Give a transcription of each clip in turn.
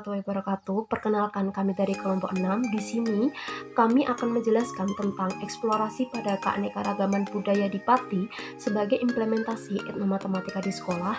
warahmatullahi wabarakatuh. Perkenalkan, kami dari kelompok 6. Di sini kami akan menjelaskan tentang eksplorasi pada keanekaragaman budaya di Pati sebagai implementasi etnomatematika di sekolah.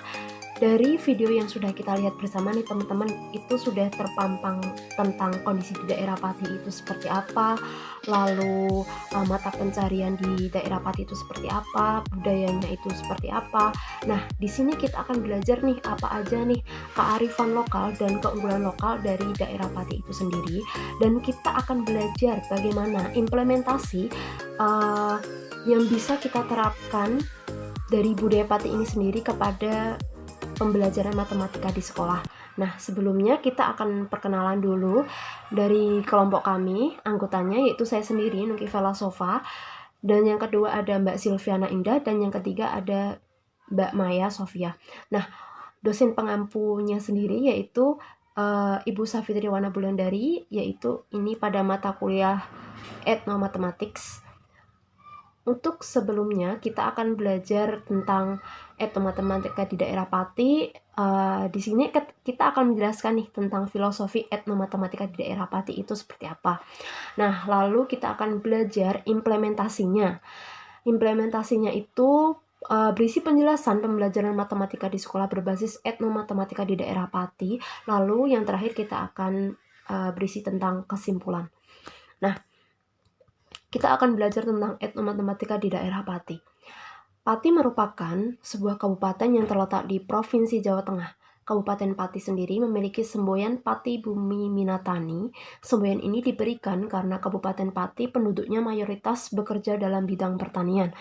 Dari video yang sudah kita lihat bersama nih teman-teman, itu sudah terpampang tentang kondisi di daerah Pati itu seperti apa, lalu mata pencarian di daerah Pati itu seperti apa, budayanya itu seperti apa. Nah, di sini kita akan belajar nih apa aja nih kearifan lokal dan keunggulan lokal dari daerah Pati itu sendiri, dan kita akan belajar bagaimana implementasi yang bisa kita terapkan dari budaya Pati ini sendiri kepada pembelajaran matematika di sekolah. Nah, sebelumnya kita akan perkenalan dulu dari kelompok kami, anggotanya yaitu saya sendiri, Nuki Velasofa, dan yang kedua ada Mbak Silviana Indah, dan yang ketiga ada Mbak Maya Sofia. Nah, dosen pengampunya sendiri yaitu Ibu Safitri Wana Bulandari, yaitu ini pada mata kuliah Ethnomathematics. Untuk sebelumnya kita akan belajar tentang etnomatematika di daerah Pati. Di sini kita akan menjelaskan nih tentang filosofi etnomatematika di daerah Pati itu seperti apa. Nah, lalu kita akan belajar implementasinya. Implementasinya itu berisi penjelasan pembelajaran matematika di sekolah berbasis etnomatematika di daerah Pati. Lalu yang terakhir kita akan berisi tentang kesimpulan. Nah, kita akan belajar tentang etnomatematika di daerah Pati. Pati merupakan sebuah kabupaten yang terletak di Provinsi Jawa Tengah. Kabupaten Pati sendiri memiliki semboyan Pati Bumi Minatani. Semboyan ini diberikan karena Kabupaten Pati penduduknya mayoritas bekerja dalam bidang pertanian.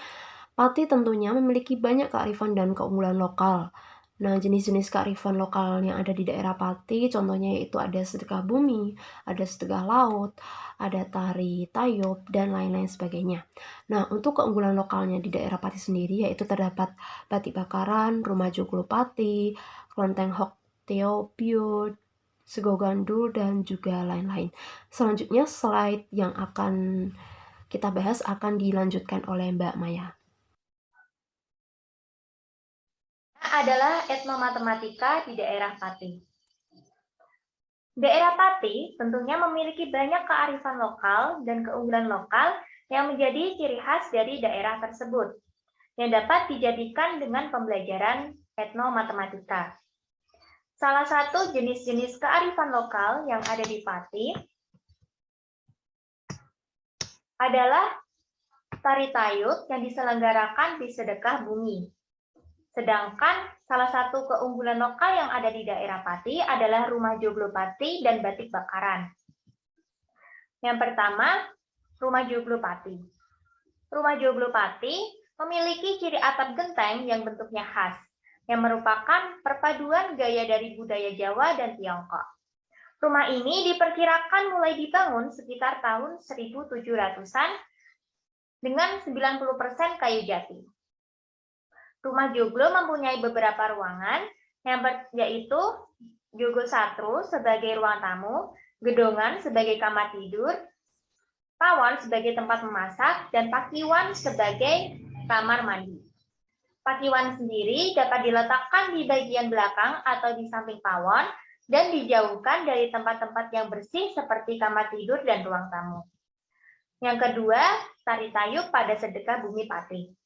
Pati tentunya memiliki banyak kearifan dan keunggulan lokal. Nah, jenis-jenis kearifan lokal yang ada di daerah Pati, contohnya yaitu ada sedekah bumi, ada sedekah laut, ada tari tayub, dan lain-lain sebagainya. Nah, untuk keunggulan lokalnya di daerah Pati sendiri, yaitu terdapat batik bakaran, rumah joglo Pati, kelenteng Hok Teo Pio, sego gandul, dan juga lain-lain. Selanjutnya, slide yang akan kita bahas akan dilanjutkan oleh Mbak Maya. Adalah etnomatematika di daerah Pati. Daerah Pati tentunya memiliki banyak kearifan lokal dan keunggulan lokal yang menjadi ciri khas dari daerah tersebut, yang dapat dijadikan dengan pembelajaran etnomatematika. Salah satu jenis-jenis kearifan lokal yang ada di Pati adalah tari tayub yang diselenggarakan di sedekah bumi. Sedangkan salah satu keunggulan lokal yang ada di daerah Pati adalah rumah joglo Pati dan batik bakaran. Yang pertama, rumah joglo Pati. Rumah joglo Pati memiliki ciri atap genteng yang bentuknya khas, yang merupakan perpaduan gaya dari budaya Jawa dan Tiongkok. Rumah ini diperkirakan mulai dibangun sekitar tahun 1700-an dengan 90% kayu jati. Rumah joglo mempunyai beberapa ruangan, yaitu joglo satru sebagai ruang tamu, gedongan sebagai kamar tidur, pawon sebagai tempat memasak, dan pakiwan sebagai kamar mandi. Pakiwan sendiri dapat diletakkan di bagian belakang atau di samping pawon dan dijauhkan dari tempat-tempat yang bersih seperti kamar tidur dan ruang tamu. Yang kedua, tari tayub pada sedekah bumi Pati.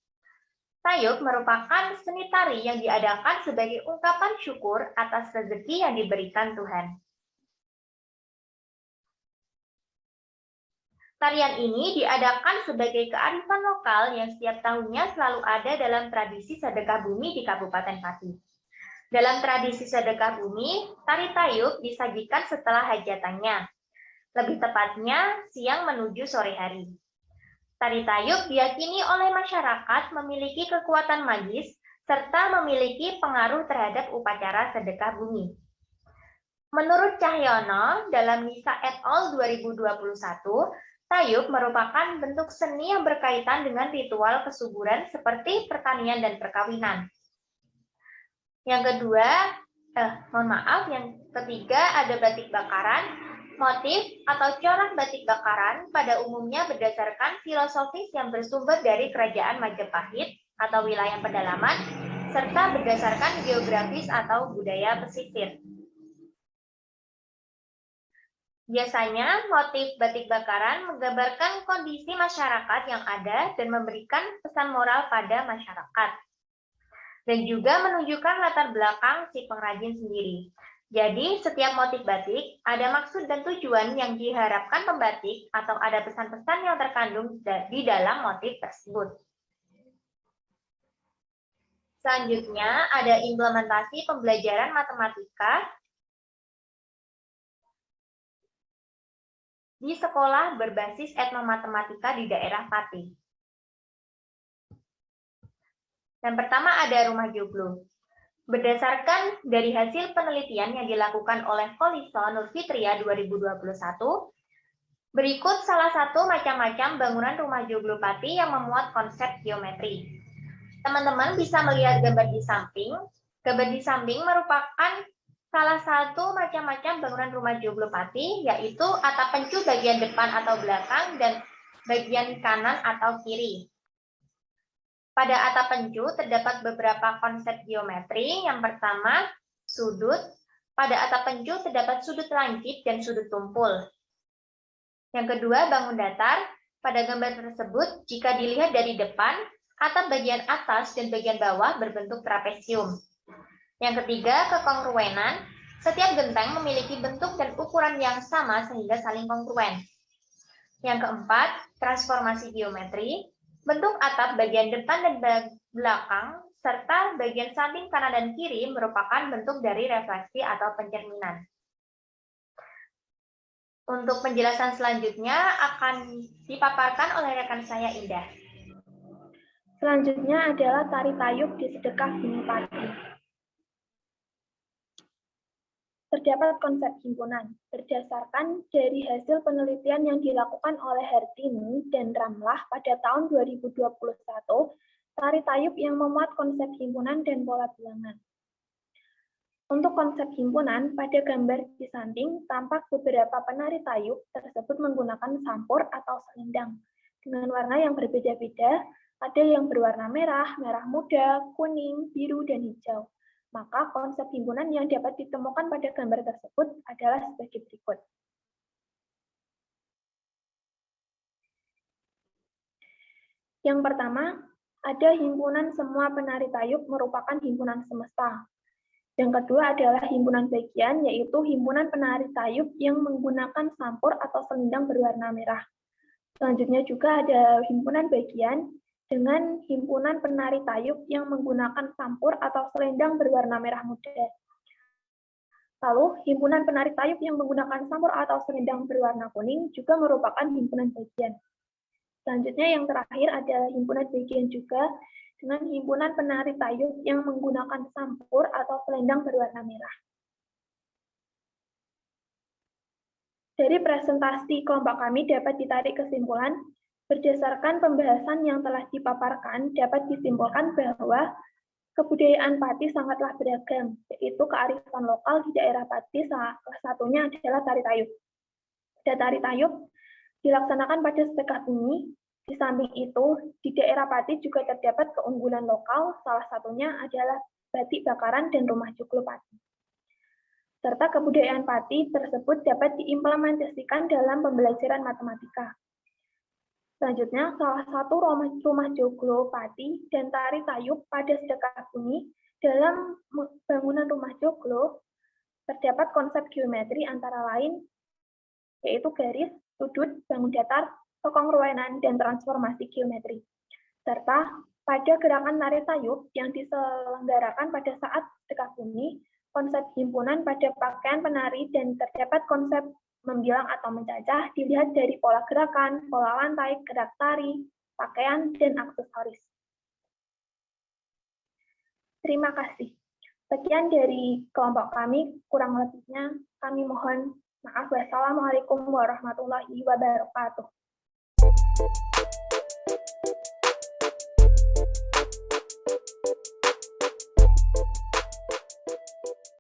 Tayub merupakan seni tari yang diadakan sebagai ungkapan syukur atas rezeki yang diberikan Tuhan. Tarian ini diadakan sebagai kearifan lokal yang setiap tahunnya selalu ada dalam tradisi sedekah bumi di Kabupaten Pati. Dalam tradisi sedekah bumi, tari tayub disajikan setelah hajatannya, lebih tepatnya siang menuju sore hari. Tari tayub diyakini oleh masyarakat memiliki kekuatan magis serta memiliki pengaruh terhadap upacara sedekah bumi. Menurut Cahyono, dalam Nisa et al. 2021, tayub merupakan bentuk seni yang berkaitan dengan ritual kesuburan seperti pertanian dan perkawinan. Yang ketiga ada batik bakaran. Motif atau corak batik bakaran pada umumnya berdasarkan filosofis yang bersumber dari kerajaan Majapahit atau wilayah pedalaman, serta berdasarkan geografis atau budaya pesisir. Biasanya motif batik bakaran menggambarkan kondisi masyarakat yang ada dan memberikan pesan moral pada masyarakat. Dan juga menunjukkan latar belakang si pengrajin sendiri. Jadi, setiap motif batik ada maksud dan tujuan yang diharapkan pembatik atau ada pesan-pesan yang terkandung di dalam motif tersebut. Selanjutnya, ada implementasi pembelajaran matematika di sekolah berbasis etnomatematika di daerah Pati. Yang pertama ada rumah joglo. Berdasarkan dari hasil penelitian yang dilakukan oleh Koliso Nurfitria 2021, berikut salah satu macam-macam bangunan rumah joglo Pati yang memuat konsep geometri. Teman-teman bisa melihat gambar di samping. Gambar di samping merupakan salah satu macam-macam bangunan rumah joglo Pati, yaitu atap pencu bagian depan atau belakang dan bagian kanan atau kiri. Pada atap pencu terdapat beberapa konsep geometri. Yang pertama, sudut. Pada atap pencu terdapat sudut langit dan sudut tumpul. Yang kedua, bangun datar. Pada gambar tersebut, jika dilihat dari depan, atap bagian atas dan bagian bawah berbentuk trapesium. Yang ketiga, kekongruenan. Setiap genteng memiliki bentuk dan ukuran yang sama sehingga saling kongruen. Yang keempat, transformasi geometri. Bentuk atap bagian depan dan belakang serta bagian samping kanan dan kiri merupakan bentuk dari refleksi atau pencerminan. Untuk penjelasan selanjutnya akan dipaparkan oleh rekan saya Indah. Selanjutnya adalah tari tayub di sedekah bumi pati. Terdapat konsep himpunan. Berdasarkan dari hasil penelitian yang dilakukan oleh Hartini dan Ramlah pada tahun 2021, tari tayub yang memuat konsep himpunan dan pola bilangan. Untuk konsep himpunan, pada gambar di samping tampak beberapa penari tayub tersebut menggunakan sampur atau selendang dengan warna yang berbeda-beda. Ada yang berwarna merah, merah muda, kuning, biru, dan hijau. Maka konsep himpunan yang dapat ditemukan pada gambar tersebut adalah sebagai berikut. Yang pertama, ada himpunan semua penari tayub merupakan himpunan semesta. Yang kedua adalah himpunan bagian, yaitu himpunan penari tayub yang menggunakan sampur atau selendang berwarna merah. Selanjutnya juga ada himpunan bagian dengan himpunan penari tayub yang menggunakan sampur atau selendang berwarna merah muda. Lalu, himpunan penari tayub yang menggunakan sampur atau selendang berwarna kuning juga merupakan himpunan bagian. Selanjutnya yang terakhir adalah himpunan bagian juga dengan himpunan penari tayub yang menggunakan sampur atau selendang berwarna merah. Dari presentasi kelompok kami dapat ditarik kesimpulan. Berdasarkan pembahasan yang telah dipaparkan, dapat disimpulkan bahwa kebudayaan Pati sangatlah beragam, yaitu kearifan lokal di daerah Pati, salah satunya adalah tari tayub. Pada tari tayub dilaksanakan pada sedekah bumi. Di samping itu, di daerah Pati juga terdapat keunggulan lokal, salah satunya adalah batik bakaran dan rumah joglo Pati. Serta kebudayaan Pati tersebut dapat diimplementasikan dalam pembelajaran matematika. Selanjutnya, salah satu rumah joglo Pati dan tari tayub pada sedekah bumi. Dalam bangunan rumah joglo terdapat konsep geometri antara lain yaitu garis, sudut, bangun datar, kekongruenan, dan transformasi geometri. Serta pada gerakan tari tayub yang diselenggarakan pada saat sedekah bumi, konsep himpunan pada pakaian penari dan terdapat konsep membilang atau mencacah dilihat dari pola gerakan, pola lantai, gerak tari, pakaian, dan aksesoris. Terima kasih. Sekian dari kelompok kami, kurang lebihnya kami mohon maaf. Wassalamualaikum warahmatullahi wabarakatuh.